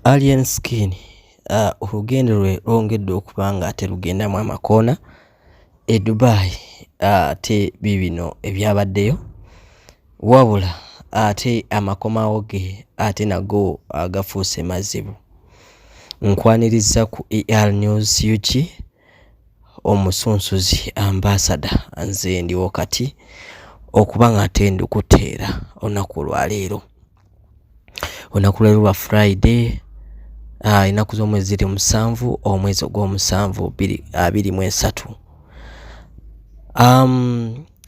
Alien skin olugendo lwe lwongedde okubanga ate lugendamu amakoona. Edubai ate bibino ebyabaddeyo wabula ate amakomawo ge ate nago agafuuse mazibu. Nkwaniriza ku News UG omusunsuzi ambassador nze ndiwo kati okubanga ate ndukuteera olunaku lwaleero. Olunaku lwa Friday ennaku z'omwezi ziri 7 omwezi ogw'omusanvu 2023.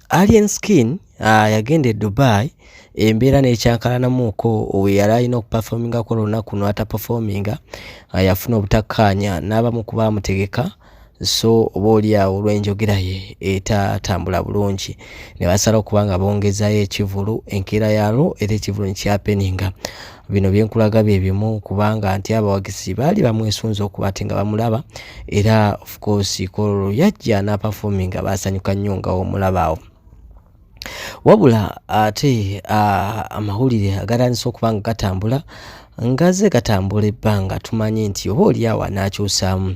Alien skin yagenda e Dubai embeera n'ekyankalanamuuko we yali alina okuperformingako olunaku n'ataperforminga yafuna obutakkaanya n'abamu ku baamutegeka so oba oliawo olw'enjogera ye etatambula bulungi ne basala okuba nga bongezayo ekivulu enkeera yaalwo era ekivulu nekyapeninga. Bino byenkulaga bye bimu kubanga nti abawagizi baali bamwesunza okuba ate nga bamulaba era of course kololo yajja n'aperforminga basanyuka nnyo nga omulabaawo. Wabula ate amawulire agatandise okuba nga gatambula ngaze gatambula ebbanga tumanyi nti oba oliawo anaakyusaamu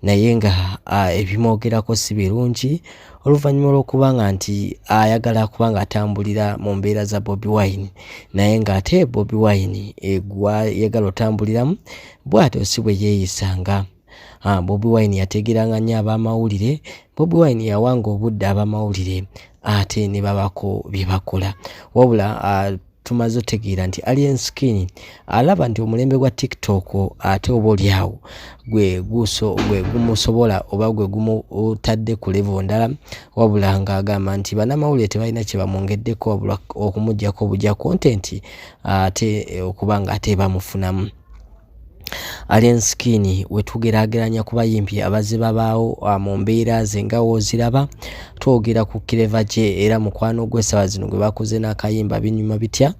naye nga ebimwogerako si birungi oluvannyuma lw'okubanga nti ayagala kubanga atambulira mu mbeera za Bobi Wine naye ng'ate Bobi Wine yagala otambuliramu bw'atyo si bwe yeeyisanga. Bobi Wine yategeranga nnyo ab'amawulire. Bobi Wine yawanga obudde ab'amawulire ate ne babako bye bakola. Wabula tumaze otegeera nti Alien Skin alaba nti omulembe gwa TikTok ate oba oliawo gwe gumusobola oba gwe gumutadde ku level ndala wabula ng'agamba nti bannamawulire tebalina kye bamwongeddeko wabula okumuggyako bujja content ate okubanga ate bamufunamu. Alien Skin wetugeraageranya ku bayimbi abazze babaawo mu mbeera ze nga wooziraba twogera ku Clever J era mukwano gw'essaawa zino gwe bakoze n'akayimba binyuma bitya.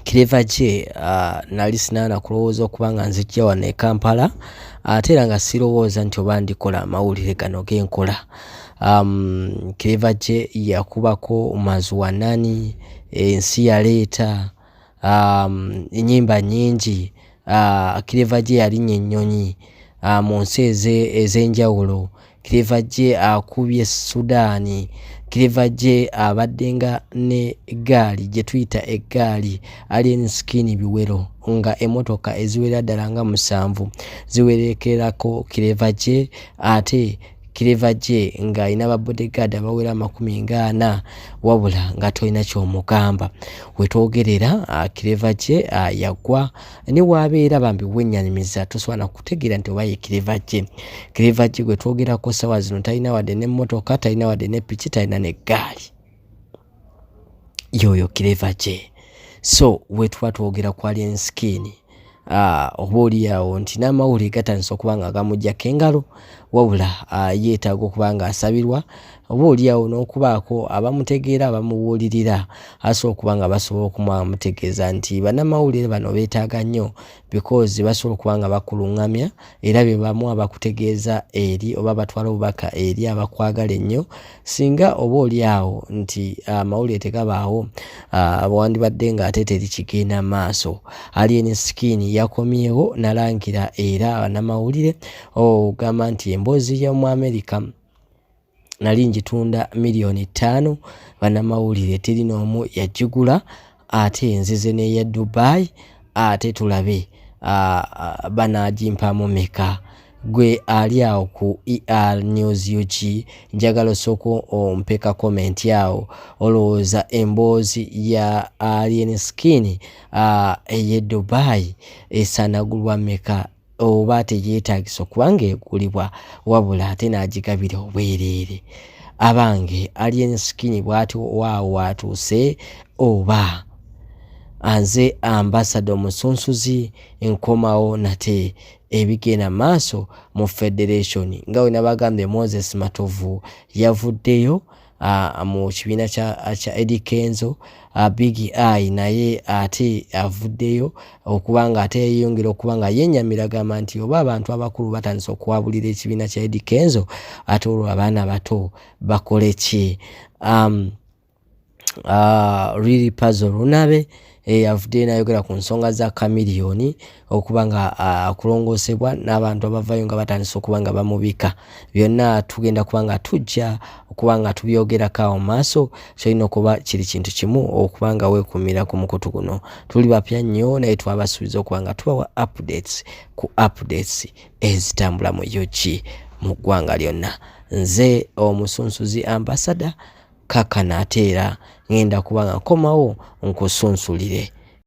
Clever J nali sinaana kulowooza okuba nga nzijja wano e Kampala ate era nga sirowooza nti oba ndikola amawulire gano genkola. Clever J yakubako Mazuwanani, ensi yaleeta ennyimba nnyingi. Clever J yalinnya ennyonyi mu nsi ez'enjawulo. Clever J akubye Sudaani. Clever J abaddenga ne eggaali gye tuyita eggaali Alien Skin biwero nga emotoka eziwera ddala nga 7 ziwerekerako Clever J ate Clever J ng'alina ba bodyguard abawera 40 wabula nga tolina ky'omugamba. Wetwogerera Clever J yagwa ne waabeera bambi wennyanyimiza tosobola kutegeera nti oba ye Clever J. Clever J gwe twogerako ssaawa zino talina wadde n'emmotoka talina wadde ne piki talina n'eggaali yoyo Clever J. So wetuba twogera ku Alien Skin oba oliawo nti n'amawulire gatandise okuba nga gamuggyako engalo wabula yeetaaga okuba nga asabirwa oba oliawo n'okubaako abamutegeera abamubuulirira asobola okuba nga basobola okumutegeeza nti bannamawulire bano beetaaga nnyo because basobola okuba nga bakuluŋŋamya era be bamu abakutegeeza eri oba batwala obubaka eri abakwagala ennyo singa oba oliawo nti amawulire tegabaawo wandibadde nga ate teri kigenda maaso. Alien Skin yakomyewo nalangira era bannamawulire ogamba nti emboozi y'omu America nali njitunda $5,000,000 bannamawulire teri n'omu yagigula ate enzize n'eya Dubai ate tulabe banaagimpamu meka. Gwe ali awo ku News UG njagala osooka ompeka comment awo olowooza emboozi ya Alien Skin ey'e Dubai esaanagulwa meka oba teyeetaagisa okuba ng'egulibwa wabula ate n'agigabira obwereere. Abange Alien Skin bw'ati waawo watuuse oba nze ambassador omusunsuzi nkomawo nate ebigenda maaso mu Federation nga we nabagambye Moses Matovu yavuddeyo mu kibiina kya Eddie Kenzo. Big I naye ate avuddeyo okubanga ate yeyongera okuba nga yennyamira agamba nti oba abantu abakulu batandise okuwabulira ekibiina kya Eddie Kenzo ate olwo abaana bato bakole ki. Really puzzle lunabe Avudeyo n'ayogera ku nsonga za kamiliyoni okuba nga akulongoosebwa n'abantu abavayo nga batandise okuba nga bamubika. Byonna tugenda kuba nga tujja okuba nga tubyogerako awo maaso, kyolina okuba kiri kintu kimu okuba nga weekuumira ku mukutu guno. Tuli bapya nnyo naye twabasuubiza okuba nga tubawa updates ku updates ezitambula mu UG mu ggwanga lyonna. Nze omusunsuzi ambassador Kaka Nateera ngenda kuba nga nkomawo nkusunsulire